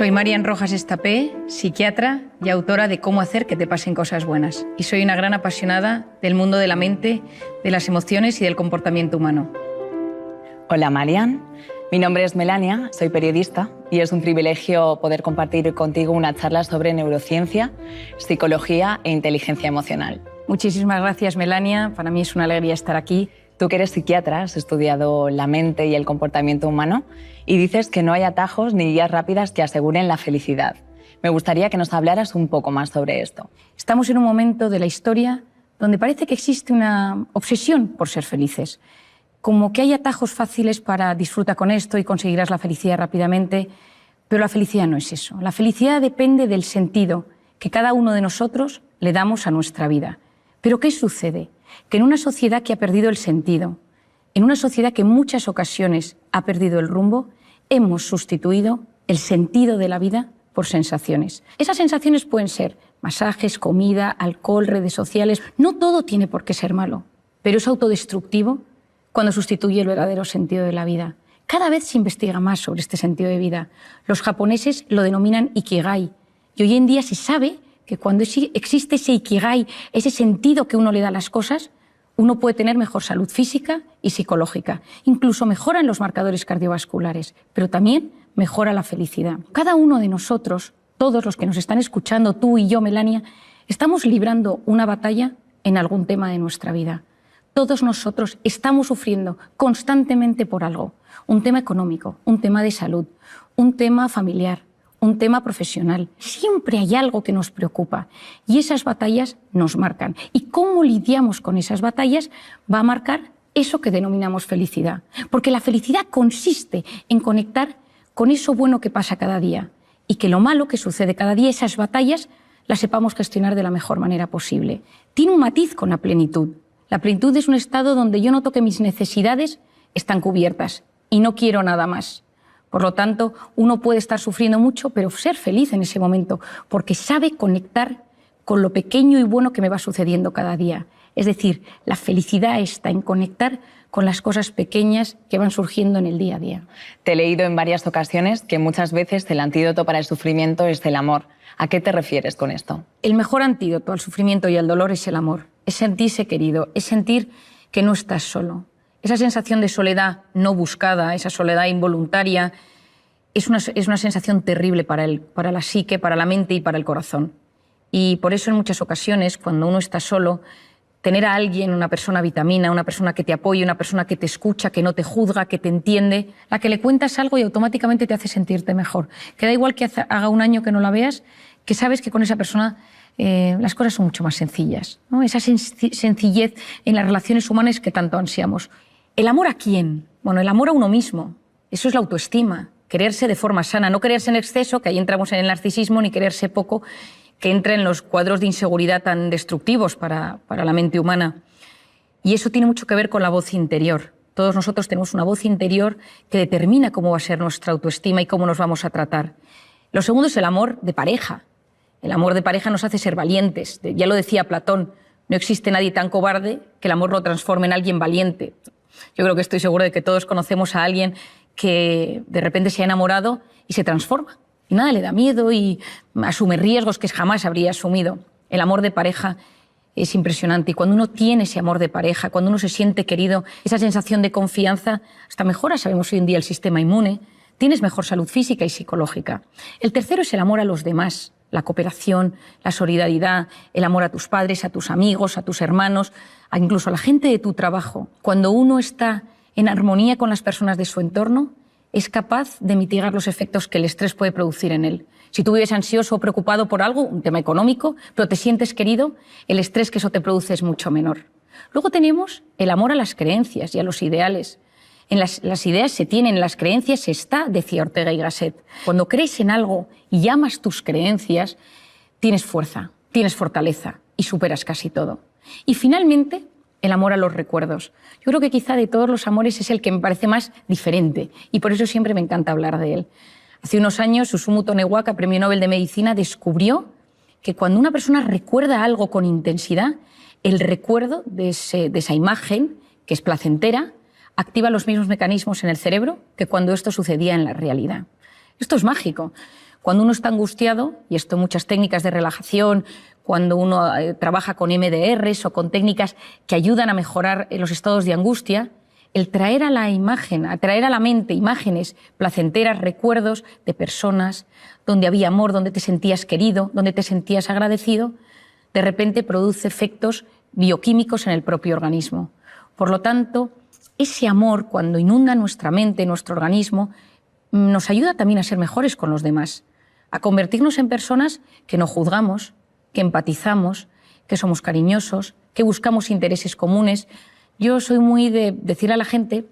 Soy Marian Rojas Estapé, psiquiatra y autora de Cómo hacer que te pasen cosas buenas. Y soy una gran apasionada del mundo de la mente, de las emociones y del comportamiento humano. Hola Marian, mi nombre es Melania, soy periodista y es un privilegio poder compartir contigo una charla sobre neurociencia, psicología e inteligencia emocional. Muchísimas gracias, Melania. Para mí es una alegría estar aquí. Tú que eres psiquiatra, has estudiado la mente y el comportamiento humano y dices que no hay atajos ni guías rápidas que aseguren la felicidad. Me gustaría que nos hablaras un poco más sobre esto. Estamos en un momento de la historia donde parece que existe una obsesión por ser felices. Como que hay atajos fáciles para disfrutar con esto y conseguirás la felicidad rápidamente, pero la felicidad no es eso. La felicidad depende del sentido que cada uno de nosotros le damos a nuestra vida. ¿Pero qué sucede? Que en una sociedad que ha perdido el sentido, en una sociedad que en muchas ocasiones ha perdido el rumbo, hemos sustituido el sentido de la vida por sensaciones. Esas sensaciones pueden ser masajes, comida, alcohol, redes sociales. No todo tiene por qué ser malo, pero es autodestructivo cuando sustituye el verdadero sentido de la vida. Cada vez se investiga más sobre este sentido de vida. Los japoneses lo denominan Ikigai y hoy en día se sabe que cuando existe ese Ikigai, ese sentido que uno le da a las cosas, uno puede tener mejor salud física y psicológica. Incluso mejoran los marcadores cardiovasculares, pero también mejora la felicidad. Cada uno de nosotros, todos los que nos están escuchando, tú y yo, Melania, estamos librando una batalla en algún tema de nuestra vida. Todos nosotros estamos sufriendo constantemente por algo. Un tema económico, un tema de salud, un tema familiar, un tema profesional. Siempre hay algo que nos preocupa y esas batallas nos marcan. Y cómo lidiamos con esas batallas va a marcar eso que denominamos felicidad. Porque la felicidad consiste en conectar con eso bueno que pasa cada día y que lo malo que sucede cada día, esas batallas, las sepamos gestionar de la mejor manera posible. Tiene un matiz con la plenitud. La plenitud es un estado donde yo noto que mis necesidades están cubiertas y no quiero nada más. Por lo tanto, uno puede estar sufriendo mucho, pero ser feliz en ese momento, porque sabe conectar con lo pequeño y bueno que me va sucediendo cada día. Es decir, la felicidad está en conectar con las cosas pequeñas que van surgiendo en el día a día. Te he leído en varias ocasiones que muchas veces el antídoto para el sufrimiento es el amor. ¿A qué te refieres con esto? El mejor antídoto al sufrimiento y al dolor es el amor. Es sentirse querido, es sentir que no estás solo. Esa sensación de soledad no buscada, esa soledad involuntaria, es una sensación terrible para la psique, para la mente y para el corazón. Y por eso en muchas ocasiones, cuando uno está solo, tener a alguien, una persona vitamina, una persona que te apoye, una persona que te escucha, que no te juzga, que te entiende, la que le cuentas algo y automáticamente te hace sentirte mejor. Que da igual que haga un año que no la veas, que sabes que con esa persona las cosas son mucho más sencillas, ¿no? Esa sencillez en las relaciones humanas que tanto ansiamos. ¿El amor a quién? Bueno, el amor a uno mismo. Eso es la autoestima. Quererse de forma sana, no quererse en exceso, que ahí entramos en el narcisismo, ni quererse poco, que entra en los cuadros de inseguridad tan destructivos para la mente humana. Y eso tiene mucho que ver con la voz interior. Todos nosotros tenemos una voz interior que determina cómo va a ser nuestra autoestima y cómo nos vamos a tratar. Lo segundo es el amor de pareja. El amor de pareja nos hace ser valientes. Ya lo decía Platón, no existe nadie tan cobarde que el amor lo transforme en alguien valiente. Yo creo que estoy segura de que todos conocemos a alguien que de repente se ha enamorado y se transforma. Y nada, le da miedo y asume riesgos que jamás habría asumido. El amor de pareja es impresionante. Y cuando uno tiene ese amor de pareja, cuando uno se siente querido, esa sensación de confianza, hasta mejora, sabemos hoy en día, el sistema inmune. Tienes mejor salud física y psicológica. El tercero es el amor a los demás. La cooperación, la solidaridad, el amor a tus padres, a tus amigos, a tus hermanos, incluso a la gente de tu trabajo. Cuando uno está en armonía con las personas de su entorno, es capaz de mitigar los efectos que el estrés puede producir en él. Si tú vives ansioso o preocupado por algo, un tema económico, pero te sientes querido, el estrés que eso te produce es mucho menor. Luego tenemos el amor a las creencias y a los ideales. Las ideas se tienen, en las creencias se está, decía Ortega y Gasset. Cuando crees en algo y amas tus creencias, tienes fuerza, tienes fortaleza y superas casi todo. Y finalmente, el amor a los recuerdos. Yo creo que quizá de todos los amores es el que me parece más diferente y por eso siempre me encanta hablar de él. Hace unos años, Susumu Tonewaka, Premio Nobel de Medicina, descubrió que cuando una persona recuerda algo con intensidad, el recuerdo de esa imagen, que es placentera, activa los mismos mecanismos en el cerebro que cuando esto sucedía en la realidad. Esto es mágico. Cuando uno está angustiado, y esto muchas técnicas de relajación, cuando uno trabaja con MDRs o con técnicas que ayudan a mejorar los estados de angustia, el traer a la imagen, atraer a la mente imágenes placenteras, recuerdos de personas donde había amor, donde te sentías querido, donde te sentías agradecido, de repente produce efectos bioquímicos en el propio organismo. Por lo tanto, ese amor, cuando inunda nuestra mente, nuestro organismo, nos ayuda también a ser mejores con los demás, a convertirnos en personas que no juzgamos, que empatizamos, que somos cariñosos, que buscamos intereses comunes. Yo soy muy de decir a la gente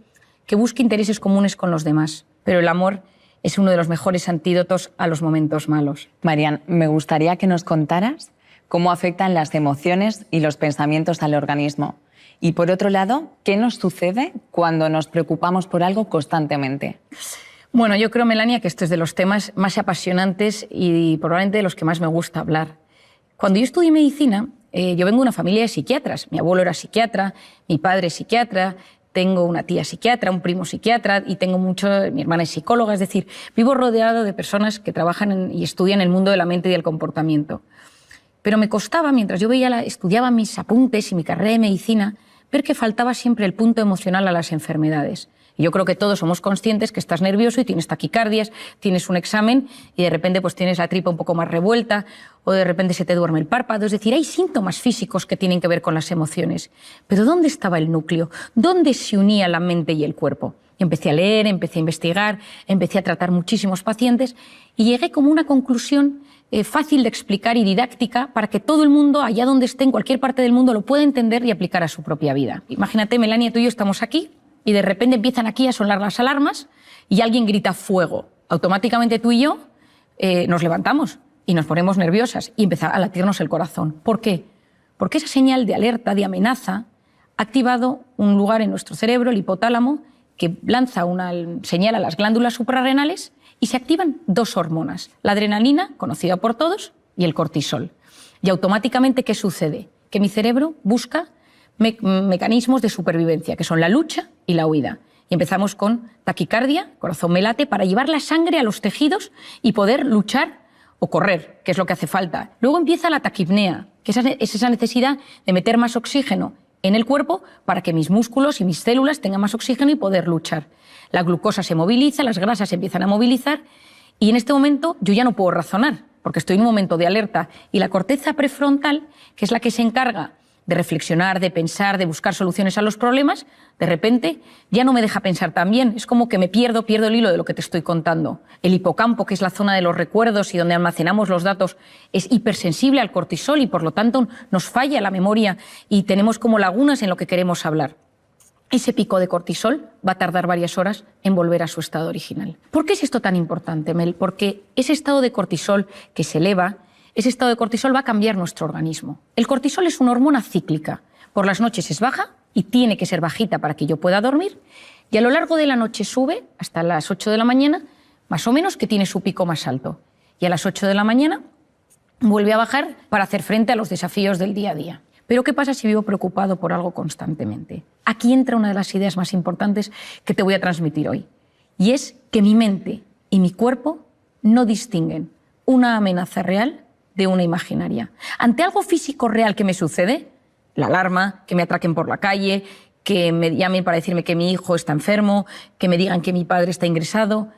que busque intereses comunes con los demás, pero el amor es uno de los mejores antídotos a los momentos malos. Marian, me gustaría que nos contaras cómo afectan las emociones y los pensamientos al organismo. Y por otro lado, ¿qué nos sucede cuando nos preocupamos por algo constantemente? Bueno, yo creo, Melania, que esto es de los temas más apasionantes y probablemente de los que más me gusta hablar. Cuando yo estudié medicina, yo vengo de una familia de psiquiatras. Mi abuelo era psiquiatra, mi padre es psiquiatra, tengo una tía psiquiatra, un primo psiquiatra y tengo mi hermana es psicóloga. Es decir, vivo rodeado de personas que trabajan y estudian el mundo de la mente y del comportamiento. Pero me costaba, mientras yo estudiaba mis apuntes y mi carrera de medicina, ver que faltaba siempre el punto emocional a las enfermedades. Y yo creo que todos somos conscientes que estás nervioso y tienes taquicardias, tienes un examen y de repente pues tienes la tripa un poco más revuelta o de repente se te duerme el párpado. Es decir, hay síntomas físicos que tienen que ver con las emociones. Pero ¿dónde estaba el núcleo? ¿Dónde se unía la mente y el cuerpo? Y empecé a leer, empecé a investigar, empecé a tratar muchísimos pacientes y llegué como a una conclusión fácil de explicar y didáctica para que todo el mundo, allá donde esté, en cualquier parte del mundo, lo pueda entender y aplicar a su propia vida. Imagínate, Melania, tú y yo estamos aquí y de repente empiezan aquí a sonar las alarmas y alguien grita fuego. Automáticamente tú y yo nos levantamos y nos ponemos nerviosas y empieza a latirnos el corazón. ¿Por qué? Porque esa señal de alerta, de amenaza, ha activado un lugar en nuestro cerebro, el hipotálamo, que lanza una señal a las glándulas suprarrenales y se activan dos hormonas, la adrenalina, conocida por todos, y el cortisol. Y automáticamente, ¿qué sucede? Que mi cerebro busca mecanismos de supervivencia, que son la lucha y la huida. Y empezamos con taquicardia, corazón me late, para llevar la sangre a los tejidos y poder luchar o correr, que es lo que hace falta. Luego empieza la taquipnea, que es esa necesidad de meter más oxígeno en el cuerpo para que mis músculos y mis células tengan más oxígeno y poder luchar. La glucosa se moviliza, las grasas se empiezan a movilizar y en este momento yo ya no puedo razonar porque estoy en un momento de alerta y la corteza prefrontal, que es la que se encarga de reflexionar, de pensar, de buscar soluciones a los problemas, de repente ya no me deja pensar tan bien. Es como que me pierdo el hilo de lo que te estoy contando. El hipocampo, que es la zona de los recuerdos y donde almacenamos los datos, es hipersensible al cortisol y por lo tanto nos falla la memoria y tenemos como lagunas en lo que queremos hablar. Ese pico de cortisol va a tardar varias horas en volver a su estado original. ¿Por qué es esto tan importante, Mel? Porque ese estado de cortisol que se eleva, ese estado de cortisol va a cambiar nuestro organismo. El cortisol es una hormona cíclica. Por las noches es baja y tiene que ser bajita para que yo pueda dormir. Y a lo largo de la noche sube hasta las 8 de la mañana, más o menos, que tiene su pico más alto. Y a las 8 de la mañana vuelve a bajar para hacer frente a los desafíos del día a día. Pero ¿qué pasa si vivo preocupado por algo constantemente? Aquí entra una de las ideas más importantes que te voy a transmitir hoy. Y es que mi mente y mi cuerpo no distinguen una amenaza real de una imaginaria. Ante algo físico real que me sucede, la alarma, que me atraquen por la calle, que me llamen para decirme que mi hijo está enfermo, que me digan que mi padre está ingresado,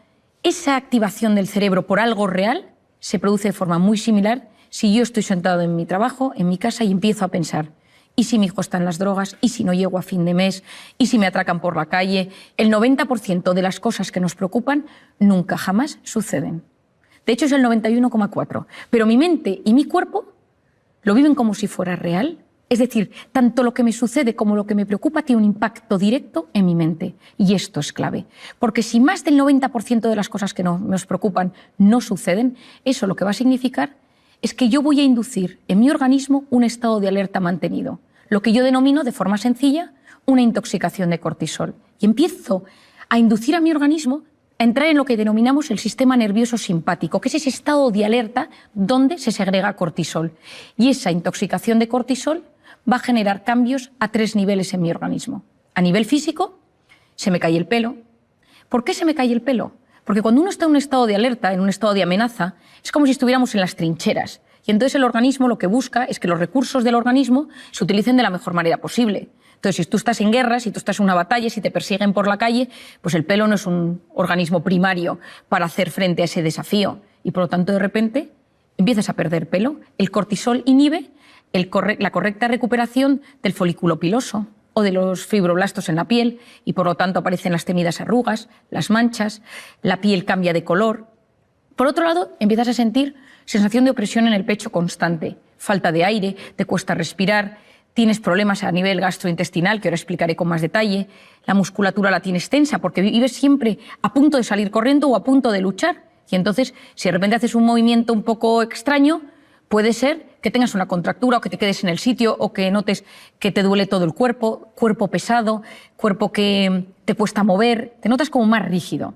esa activación del cerebro por algo real se produce de forma muy similar si yo estoy sentado en mi trabajo, en mi casa, y empiezo a pensar, ¿y si mi hijo está en las drogas? ¿Y si no llego a fin de mes? ¿Y si me atracan por la calle? El 90% de las cosas que nos preocupan nunca jamás suceden. De hecho, es el 91,4%. Pero mi mente y mi cuerpo lo viven como si fuera real. Es decir, tanto lo que me sucede como lo que me preocupa tiene un impacto directo en mi mente. Y esto es clave. Porque si más del 90% de las cosas que nos preocupan no suceden, eso lo que va a significar es que yo voy a inducir en mi organismo un estado de alerta mantenido, lo que yo denomino de forma sencilla una intoxicación de cortisol. Y empiezo a inducir a mi organismo a entrar en lo que denominamos el sistema nervioso simpático, que es ese estado de alerta donde se segrega cortisol. Y esa intoxicación de cortisol va a generar cambios a 3 niveles en mi organismo. A nivel físico, se me cae el pelo. ¿Por qué se me cae el pelo? Porque cuando uno está en un estado de alerta, en un estado de amenaza, es como si estuviéramos en las trincheras. Y entonces el organismo lo que busca es que los recursos del organismo se utilicen de la mejor manera posible. Entonces, si tú estás en guerra, si tú estás en una batalla, si te persiguen por la calle, pues el pelo no es un organismo primario para hacer frente a ese desafío. Y por lo tanto, de repente, empiezas a perder pelo. El cortisol inhibe la correcta recuperación del folículo piloso o de los fibroblastos en la piel y por lo tanto aparecen las temidas arrugas, las manchas, la piel cambia de color. Por otro lado, empiezas a sentir sensación de opresión en el pecho constante, falta de aire, te cuesta respirar, tienes problemas a nivel gastrointestinal, que ahora explicaré con más detalle, la musculatura la tienes tensa porque vives siempre a punto de salir corriendo o a punto de luchar. Y entonces, si de repente haces un movimiento un poco extraño, puede ser que tengas una contractura o que te quedes en el sitio o que notes que te duele todo el cuerpo, cuerpo pesado, cuerpo que te cuesta mover, te notas como más rígido.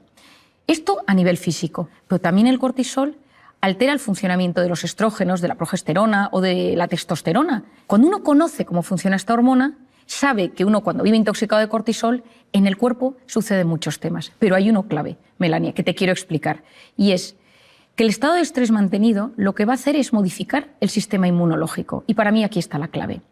Esto a nivel físico, pero también el cortisol altera el funcionamiento de los estrógenos, de la progesterona o de la testosterona. Cuando uno conoce cómo funciona esta hormona, sabe que uno cuando vive intoxicado de cortisol, en el cuerpo suceden muchos temas. Pero hay uno clave, Melania, que te quiero explicar, y es que el estado de estrés mantenido lo que va a hacer es modificar el sistema inmunológico. Y para mí aquí está la clave.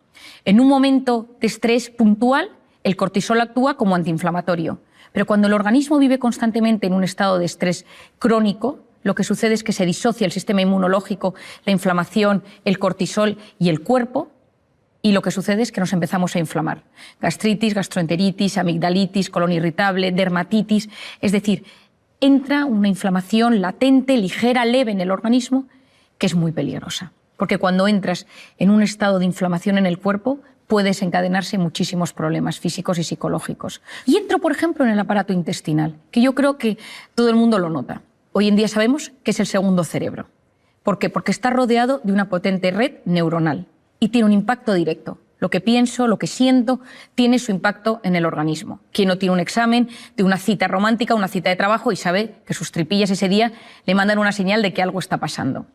En un momento de estrés puntual, el cortisol actúa como antiinflamatorio. Pero cuando el organismo vive constantemente en un estado de estrés crónico, lo que sucede es que se disocia el sistema inmunológico, la inflamación, el cortisol y el cuerpo, y lo que sucede es que nos empezamos a inflamar. Gastritis, gastroenteritis, amigdalitis, colon irritable, dermatitis, es decir, entra una inflamación latente, ligera, leve en el organismo, que es muy peligrosa. Porque cuando entras en un estado de inflamación en el cuerpo, puede desencadenarse muchísimos problemas físicos y psicológicos. Y entro, por ejemplo, en el aparato intestinal, que yo creo que todo el mundo lo nota. Hoy en día sabemos que es el segundo cerebro. ¿Por qué? Porque está rodeado de una potente red neuronal y tiene un impacto directo. Lo que pienso, lo que siento, tiene su impacto en el organismo. Quien no tiene un examen de una cita romántica, una cita de trabajo y sabe que sus tripillas ese día le mandan una señal de que algo está pasando.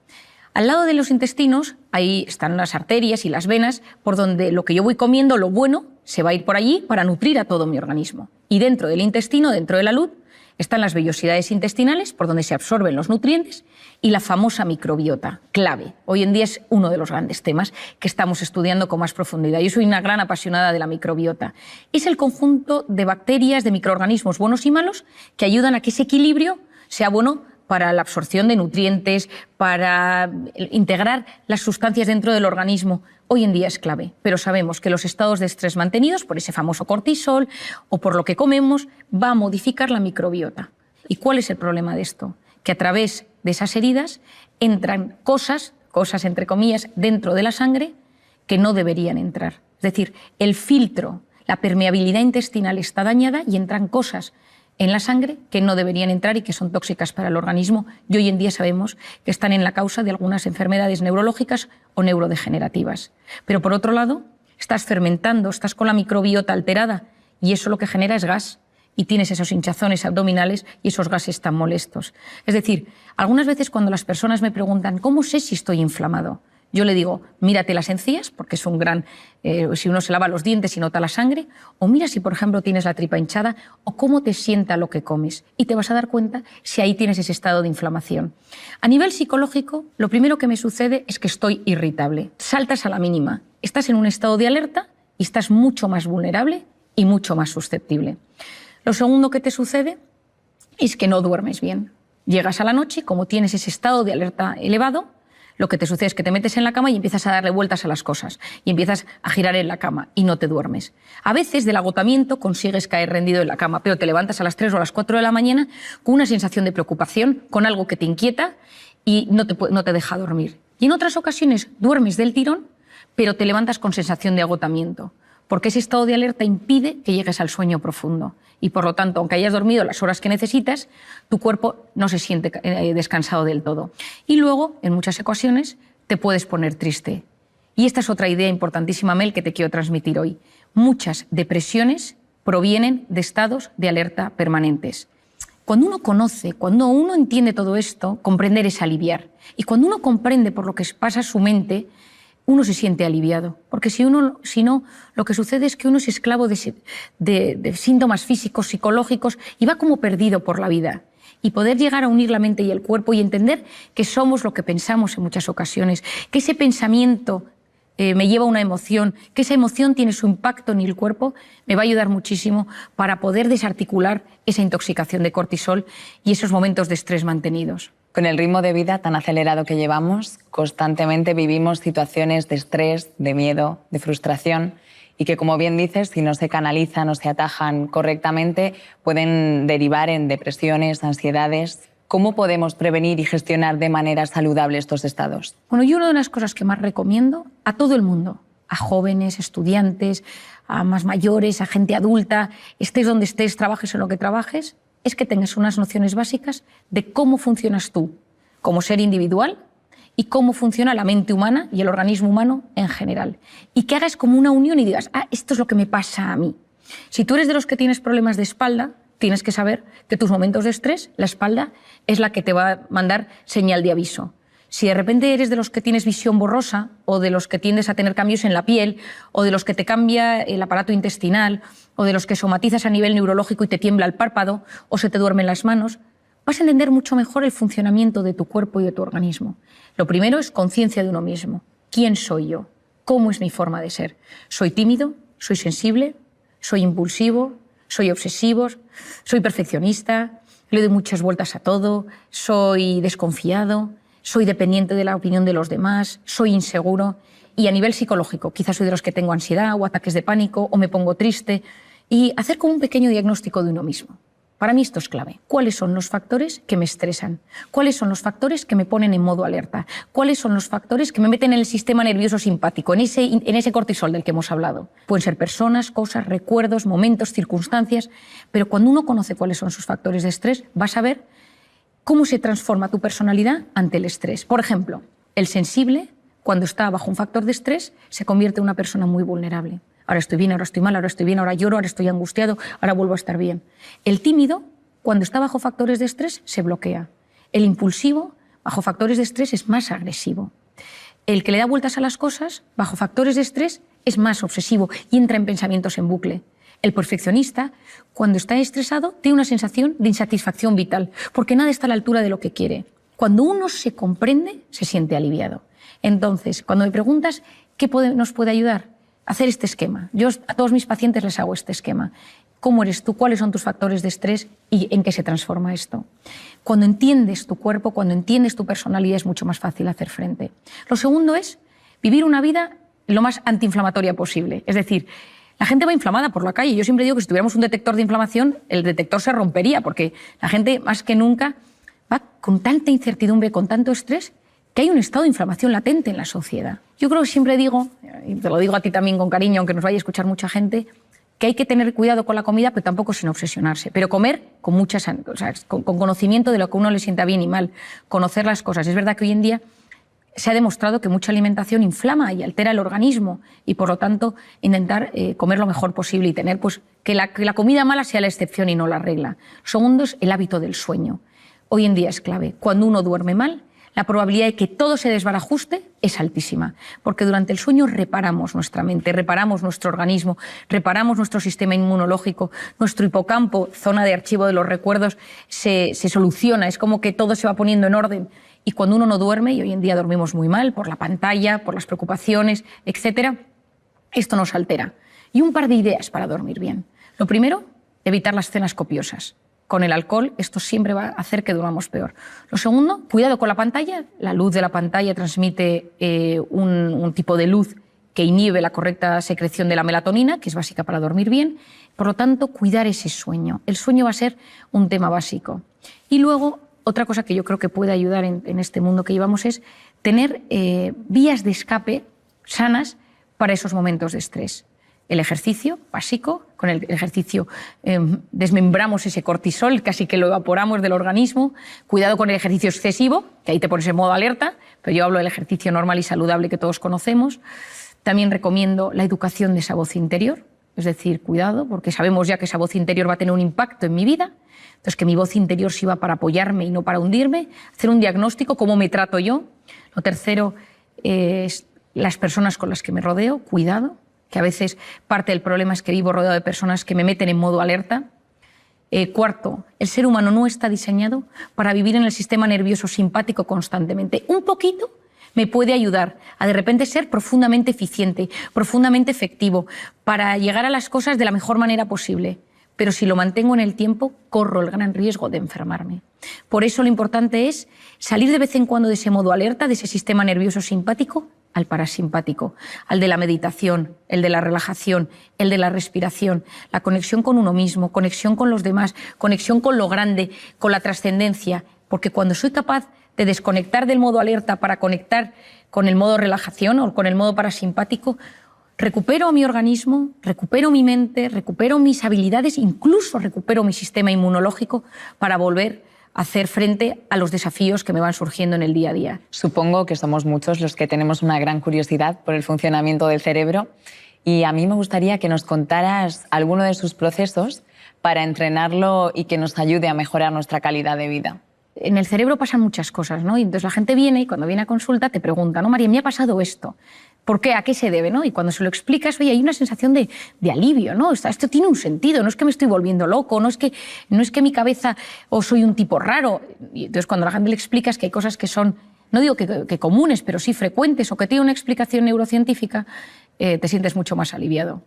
Al lado de los intestinos, ahí están las arterias y las venas, por donde lo que yo voy comiendo, lo bueno, se va a ir por allí para nutrir a todo mi organismo. Y dentro del intestino, dentro de la luz, están las vellosidades intestinales, por donde se absorben los nutrientes, y la famosa microbiota, clave. Hoy en día es uno de los grandes temas que estamos estudiando con más profundidad. Yo soy una gran apasionada de la microbiota. Es el conjunto de bacterias, de microorganismos buenos y malos, que ayudan a que ese equilibrio sea bueno para la absorción de nutrientes, para integrar las sustancias dentro del organismo. Hoy en día es clave, pero sabemos que los estados de estrés mantenidos por ese famoso cortisol o por lo que comemos va a modificar la microbiota. ¿Y cuál es el problema de esto? Que a través de esas heridas entran cosas entre comillas, dentro de la sangre que no deberían entrar. Es decir, el filtro, la permeabilidad intestinal está dañada y entran cosas en la sangre que no deberían entrar y que son tóxicas para el organismo, y hoy en día sabemos que están en la causa de algunas enfermedades neurológicas o neurodegenerativas. Pero por otro lado, estás fermentando, estás con la microbiota alterada y eso lo que genera es gas y tienes esos hinchazones abdominales y esos gases tan molestos. Es decir, algunas veces cuando las personas me preguntan ¿cómo sé si estoy inflamado? Yo le digo, mírate las encías, porque es un gran... si uno se lava los dientes y nota la sangre, o mira si, por ejemplo, tienes la tripa hinchada, o cómo te sienta lo que comes. Y te vas a dar cuenta si ahí tienes ese estado de inflamación. A nivel psicológico, lo primero que me sucede es que estoy irritable. Saltas a la mínima. Estás en un estado de alerta y estás mucho más vulnerable y mucho más susceptible. Lo segundo que te sucede es que no duermes bien. Llegas a la noche, como tienes ese estado de alerta elevado, lo que te sucede es que te metes en la cama y empiezas a darle vueltas a las cosas y empiezas a girar en la cama y no te duermes. A veces del agotamiento consigues caer rendido en la cama, pero te levantas a las 3 o a las 4 de la mañana con una sensación de preocupación, con algo que te inquieta y no te deja dormir. Y en otras ocasiones duermes del tirón, pero te levantas con sensación de agotamiento, porque ese estado de alerta impide que llegues al sueño profundo. Y por lo tanto, aunque hayas dormido las horas que necesitas, tu cuerpo no se siente descansado del todo. Y luego, en muchas ocasiones, te puedes poner triste. Y esta es otra idea importantísima, Mel, que te quiero transmitir hoy. Muchas depresiones provienen de estados de alerta permanentes. Cuando uno conoce, cuando uno entiende todo esto, comprender es aliviar. Y cuando uno comprende por lo que pasa su mente, uno se siente aliviado, porque si no, lo que sucede es que uno es esclavo de síntomas físicos, psicológicos y va como perdido por la vida. y poder llegar a unir la mente y el cuerpo y entender que somos lo que pensamos en muchas ocasiones, que ese pensamiento me lleva a una emoción, que esa emoción tiene su impacto en el cuerpo, me va a ayudar muchísimo para poder desarticular esa intoxicación de cortisol y esos momentos de estrés mantenidos. Con el ritmo de vida tan acelerado que llevamos, constantemente vivimos situaciones de estrés, de miedo, de frustración y que, como bien dices, si no se canalizan o se atajan correctamente, pueden derivar en depresiones, ansiedades. ¿Cómo podemos prevenir y gestionar de manera saludable estos estados? Bueno, yo una de las cosas que más recomiendo a todo el mundo, a jóvenes, estudiantes, a más mayores, a gente adulta, estés donde estés, trabajes en lo que trabajes, es que tengas unas nociones básicas de cómo funcionas tú como ser individual y cómo funciona la mente humana y el organismo humano en general. Y que hagas como una unión y digas, esto es lo que me pasa a mí. Si tú eres de los que tienes problemas de espalda, tienes que saber que tus momentos de estrés, la espalda, es la que te va a mandar señal de aviso. Si de repente eres de los que tienes visión borrosa o de los que tiendes a tener cambios en la piel o de los que te cambia el aparato intestinal o de los que somatizas a nivel neurológico y te tiembla el párpado o se te duermen las manos, vas a entender mucho mejor el funcionamiento de tu cuerpo y de tu organismo. Lo primero es conciencia de uno mismo. ¿Quién soy yo? ¿Cómo es mi forma de ser? ¿Soy tímido? ¿Soy sensible? ¿Soy impulsivo? ¿Soy obsesivo? ¿Soy perfeccionista? ¿Le doy muchas vueltas a todo? ¿Soy desconfiado? ¿Soy dependiente de la opinión de los demás? ¿Soy inseguro? Y a nivel psicológico, quizás soy de los que tengo ansiedad o ataques de pánico o me pongo triste. Y hacer como un pequeño diagnóstico de uno mismo. Para mí esto es clave. ¿Cuáles son los factores que me estresan? ¿Cuáles son los factores que me ponen en modo alerta? ¿Cuáles son los factores que me meten en el sistema nervioso simpático, en ese cortisol del que hemos hablado? Pueden ser personas, cosas, recuerdos, momentos, circunstancias, pero cuando uno conoce cuáles son sus factores de estrés, vas a ver cómo se transforma tu personalidad ante el estrés. Por ejemplo, el sensible, cuando está bajo un factor de estrés, se convierte en una persona muy vulnerable. Ahora estoy bien, ahora estoy mal, ahora estoy bien, ahora lloro, ahora estoy angustiado, ahora vuelvo a estar bien. El tímido, cuando está bajo factores de estrés, se bloquea. El impulsivo, bajo factores de estrés, es más agresivo. El que le da vueltas a las cosas, bajo factores de estrés, es más obsesivo y entra en pensamientos en bucle. El perfeccionista, cuando está estresado, tiene una sensación de insatisfacción vital, porque nada está a la altura de lo que quiere. Cuando uno se comprende, se siente aliviado. Entonces, cuando me preguntas qué nos puede ayudar, hacer este esquema. Yo a todos mis pacientes les hago este esquema. ¿Cómo eres tú? ¿Cuáles son tus factores de estrés? ¿Y en qué se transforma esto? Cuando entiendes tu cuerpo, cuando entiendes tu personalidad, es mucho más fácil hacer frente. Lo segundo es vivir una vida lo más antiinflamatoria posible. Es decir, la gente va inflamada por la calle. Yo siempre digo que si tuviéramos un detector de inflamación, el detector se rompería, porque la gente, más que nunca, va con tanta incertidumbre, con tanto estrés, que hay un estado de inflamación latente en la sociedad. Yo creo que siempre digo, y te lo digo a ti también con cariño, aunque nos vaya a escuchar mucha gente, que hay que tener cuidado con la comida, pero tampoco sin obsesionarse. Pero comer con con conocimiento de lo que a uno le sienta bien y mal, conocer las cosas. Es verdad que hoy en día se ha demostrado que mucha alimentación inflama y altera el organismo y, por lo tanto, intentar comer lo mejor posible y tener que la comida mala sea la excepción y no la regla. Segundo es el hábito del sueño. Hoy en día es clave. Cuando uno duerme mal, la probabilidad de que todo se desbarajuste es altísima, porque durante el sueño reparamos nuestra mente, reparamos nuestro organismo, reparamos nuestro sistema inmunológico, nuestro hipocampo, zona de archivo de los recuerdos, se soluciona, es como que todo se va poniendo en orden. Y cuando uno no duerme, y hoy en día dormimos muy mal por la pantalla, por las preocupaciones, etc., esto nos altera. Y un par de ideas para dormir bien. Lo primero, evitar las cenas copiosas. Con el alcohol esto siempre va a hacer que durmamos peor. Lo segundo, cuidado con la pantalla. La luz de la pantalla transmite un tipo de luz que inhibe la correcta secreción de la melatonina, que es básica para dormir bien. Por lo tanto, cuidar ese sueño. El sueño va a ser un tema básico. Y luego, otra cosa que yo creo que puede ayudar en este mundo que llevamos es tener vías de escape sanas para esos momentos de estrés. El ejercicio básico, con el ejercicio desmembramos ese cortisol, casi que lo evaporamos del organismo. Cuidado con el ejercicio excesivo, que ahí te pones en modo alerta, pero yo hablo del ejercicio normal y saludable que todos conocemos. También recomiendo la educación de esa voz interior, es decir, cuidado, porque sabemos ya que esa voz interior va a tener un impacto en mi vida. Entonces, que mi voz interior sirva para apoyarme y no para hundirme. Hacer un diagnóstico, cómo me trato yo. Lo tercero es las personas con las que me rodeo, cuidado, que a veces parte del problema es que vivo rodeado de personas que me meten en modo alerta. Cuarto, el ser humano no está diseñado para vivir en el sistema nervioso simpático constantemente. Un poquito me puede ayudar a de repente ser profundamente eficiente, profundamente efectivo, para llegar a las cosas de la mejor manera posible. Pero si lo mantengo en el tiempo, corro el gran riesgo de enfermarme. Por eso lo importante es salir de vez en cuando de ese modo alerta, de ese sistema nervioso simpático, al parasimpático, al de la meditación, el de la relajación, el de la respiración, la conexión con uno mismo, conexión con los demás, conexión con lo grande, con la trascendencia. Porque cuando soy capaz de desconectar del modo alerta para conectar con el modo relajación o con el modo parasimpático, recupero mi organismo, recupero mi mente, recupero mis habilidades, incluso recupero mi sistema inmunológico para volver a hacer frente a los desafíos que me van surgiendo en el día a día. Supongo que somos muchos los que tenemos una gran curiosidad por el funcionamiento del cerebro y a mí me gustaría que nos contaras alguno de sus procesos para entrenarlo y que nos ayude a mejorar nuestra calidad de vida. En el cerebro pasan muchas cosas, ¿no? Y entonces la gente viene y cuando viene a consulta te pregunta, ¿no, María, me ha pasado esto? ¿Por qué? ¿A qué se debe? ¿No? Y cuando se lo explicas, oye, hay una sensación de alivio, ¿no? Esto tiene un sentido, no es que me estoy volviendo loco, no es que mi cabeza o soy un tipo raro. Y entonces cuando la gente le explicas que hay cosas que son, no digo que comunes, pero sí frecuentes o que tienen una explicación neurocientífica, te sientes mucho más aliviado.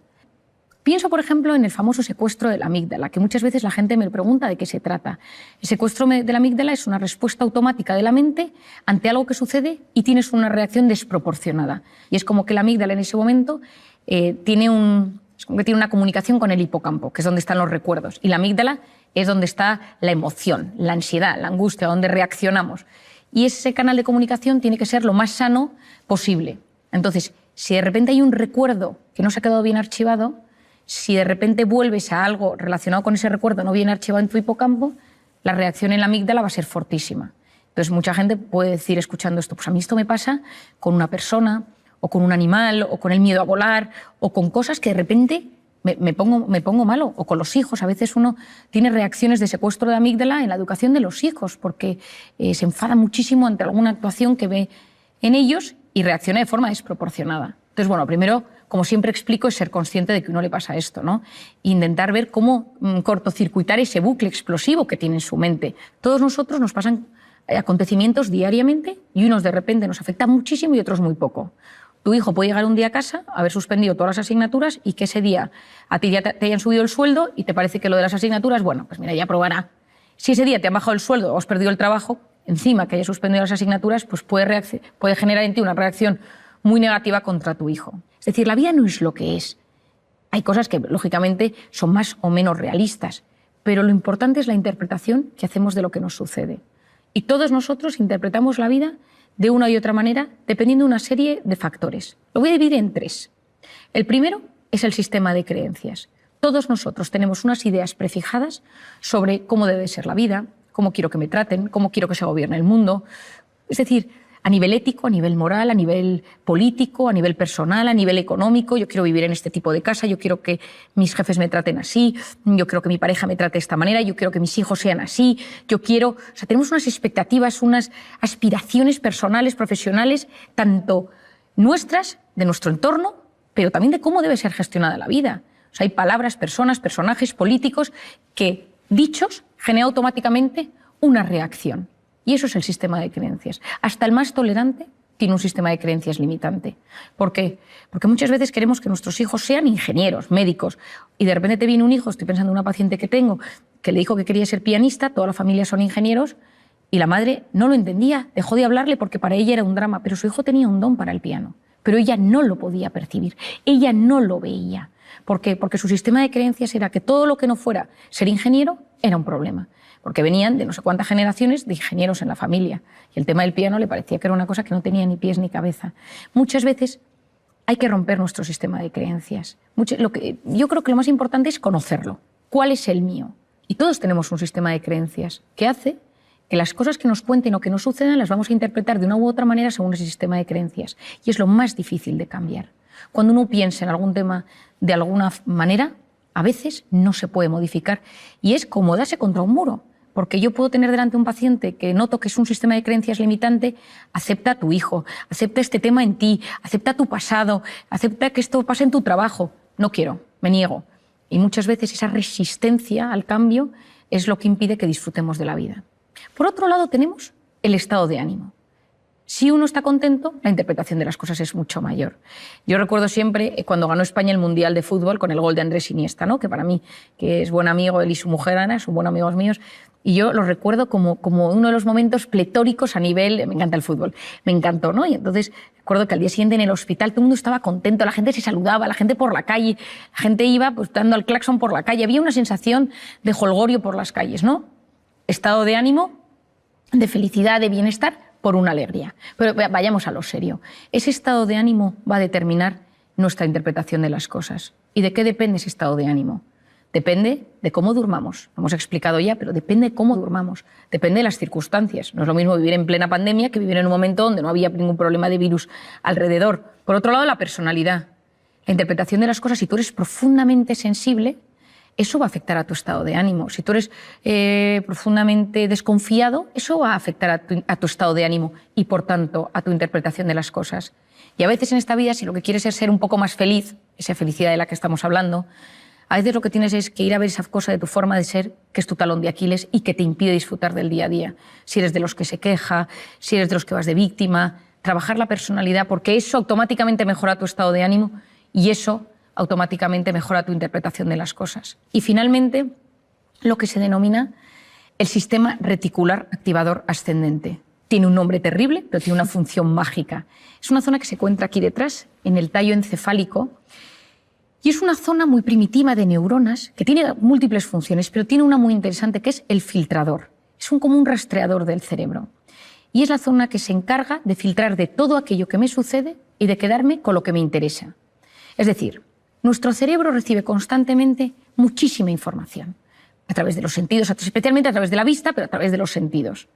Pienso, por ejemplo, en el famoso secuestro de la amígdala, que muchas veces la gente me pregunta de qué se trata. El secuestro de la amígdala es una respuesta automática de la mente ante algo que sucede y tienes una reacción desproporcionada. Y es como que la amígdala en ese momento tiene una comunicación con el hipocampo, que es donde están los recuerdos. Y la amígdala es donde está la emoción, la ansiedad, la angustia, donde reaccionamos. Y ese canal de comunicación tiene que ser lo más sano posible. Entonces, si de repente hay un recuerdo que no se ha quedado bien archivado, si de repente vuelves a algo relacionado con ese recuerdo no bien archivado en tu hipocampo, la reacción en la amígdala va a ser fortísima. Entonces, mucha gente puede decir, escuchando esto, pues a mí esto me pasa con una persona, o con un animal, o con el miedo a volar, o con cosas que de repente me pongo malo, o con los hijos. A veces uno tiene reacciones de secuestro de amígdala en la educación de los hijos, porque se enfada muchísimo ante alguna actuación que ve en ellos y reacciona de forma desproporcionada. Entonces, bueno, primero, como siempre explico, es ser consciente de que a uno le pasa esto, ¿no? Intentar ver cómo cortocircuitar ese bucle explosivo que tiene en su mente. Todos nosotros nos pasan acontecimientos diariamente y unos de repente nos afectan muchísimo y otros muy poco. Tu hijo puede llegar un día a casa, haber suspendido todas las asignaturas y que ese día a ti ya te hayan subido el sueldo y te parece que lo de las asignaturas, bueno, pues mira, ya probará. Si ese día te han bajado el sueldo o has perdido el trabajo, encima que hayas suspendido las asignaturas, pues puede generar en ti una reacción muy negativa contra tu hijo. Es decir, la vida no es lo que es. Hay cosas que, lógicamente, son más o menos realistas, pero lo importante es la interpretación que hacemos de lo que nos sucede. Y todos nosotros interpretamos la vida de una y otra manera, dependiendo de una serie de factores. Lo voy a dividir en tres. El primero es el sistema de creencias. Todos nosotros tenemos unas ideas prefijadas sobre cómo debe ser la vida, cómo quiero que me traten, cómo quiero que se gobierne el mundo. Es decir, a nivel ético, a nivel moral, a nivel político, a nivel personal, a nivel económico. Yo quiero vivir en este tipo de casa, yo quiero que mis jefes me traten así, yo quiero que mi pareja me trate de esta manera, yo quiero que mis hijos sean así, O sea, tenemos unas expectativas, unas aspiraciones personales, profesionales, tanto nuestras, de nuestro entorno, pero también de cómo debe ser gestionada la vida. O sea, hay palabras, personas, personajes, políticos que, dichos, generan automáticamente una reacción. Y eso es el sistema de creencias. Hasta el más tolerante tiene un sistema de creencias limitante. ¿Por qué? Porque muchas veces queremos que nuestros hijos sean ingenieros, médicos, y de repente te viene un hijo, estoy pensando en una paciente que tengo, que le dijo que quería ser pianista, toda la familia son ingenieros, y la madre no lo entendía, dejó de hablarle porque para ella era un drama, pero su hijo tenía un don para el piano, pero ella no lo podía percibir, ella no lo veía. ¿Por qué? Porque su sistema de creencias era que todo lo que no fuera ser ingeniero era un problema. Porque venían de no sé cuántas generaciones de ingenieros en la familia. Y el tema del piano le parecía que era una cosa que no tenía ni pies ni cabeza. Muchas veces hay que romper nuestro sistema de creencias. Yo creo que lo más importante es conocerlo. ¿Cuál es el mío? Y todos tenemos un sistema de creencias que hace que las cosas que nos cuenten o que nos sucedan las vamos a interpretar de una u otra manera según ese sistema de creencias. Y es lo más difícil de cambiar. Cuando uno piensa en algún tema de alguna manera, a veces no se puede modificar. Y es como darse contra un muro. Porque yo puedo tener delante un paciente que noto que es un sistema de creencias limitante, acepta a tu hijo, acepta este tema en ti, acepta tu pasado, acepta que esto pase en tu trabajo. No quiero, me niego. Y muchas veces esa resistencia al cambio es lo que impide que disfrutemos de la vida. Por otro lado, tenemos el estado de ánimo. Si uno está contento, la interpretación de las cosas es mucho mayor. Yo recuerdo siempre cuando ganó España el Mundial de Fútbol con el gol de Andrés Iniesta, ¿no? Que para mí, que es buen amigo, él y su mujer Ana, son buenos amigos míos, y yo lo recuerdo como uno de los momentos pletóricos a nivel, me encanta el fútbol, me encantó, ¿no? Y entonces recuerdo que al día siguiente en el hospital todo el mundo estaba contento, la gente se saludaba, la gente por la calle, la gente iba pues dando al claxon por la calle, había una sensación de jolgorio por las calles, ¿no? Estado de ánimo, de felicidad, de bienestar, por una alegría. Pero vayamos a lo serio. Ese estado de ánimo va a determinar nuestra interpretación de las cosas. ¿Y de qué depende ese estado de ánimo? Depende de cómo durmamos. Lo hemos explicado ya, pero depende de cómo durmamos. Depende de las circunstancias. No es lo mismo vivir en plena pandemia que vivir en un momento donde no había ningún problema de virus alrededor. Por otro lado, la personalidad. La interpretación de las cosas, si tú eres profundamente sensible, eso va a afectar a tu estado de ánimo. Si tú eres profundamente desconfiado, eso va a afectar a tu estado de ánimo y, por tanto, a tu interpretación de las cosas. Y a veces en esta vida, si lo que quieres es ser un poco más feliz, esa felicidad de la que estamos hablando, a veces lo que tienes es que ir a ver esa cosa de tu forma de ser, que es tu talón de Aquiles y que te impide disfrutar del día a día. Si eres de los que se queja, si eres de los que vas de víctima, trabajar la personalidad, porque eso automáticamente mejora tu estado de ánimo y eso automáticamente mejora tu interpretación de las cosas. Y finalmente, lo que se denomina el sistema reticular activador ascendente. Tiene un nombre terrible, pero tiene una función mágica. Es una zona que se encuentra aquí detrás, en el tallo encefálico, y es una zona muy primitiva de neuronas que tiene múltiples funciones, pero tiene una muy interesante que es el filtrador. Es como un rastreador del cerebro. Y es la zona que se encarga de filtrar de todo aquello que me sucede y de quedarme con lo que me interesa. Es decir, nuestro cerebro recibe constantemente muchísima información, a través de los sentidos, especialmente a través de la vista, pero a través de los sentidos.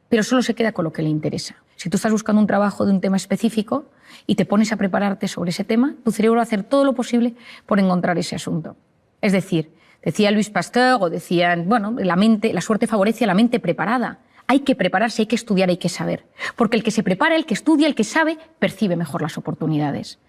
Pero solo se queda con lo que le interesa. Si tú estás buscando un trabajo de un tema específico y te pones a prepararte sobre ese tema, tu cerebro va a hacer todo lo posible por encontrar ese asunto. Es decir, decía Louis Pasteur o decían, bueno, la suerte favorece a la mente preparada. Hay que prepararse, hay que estudiar, hay que saber. Porque el que se prepara, el que estudia, el que sabe, percibe mejor las oportunidades.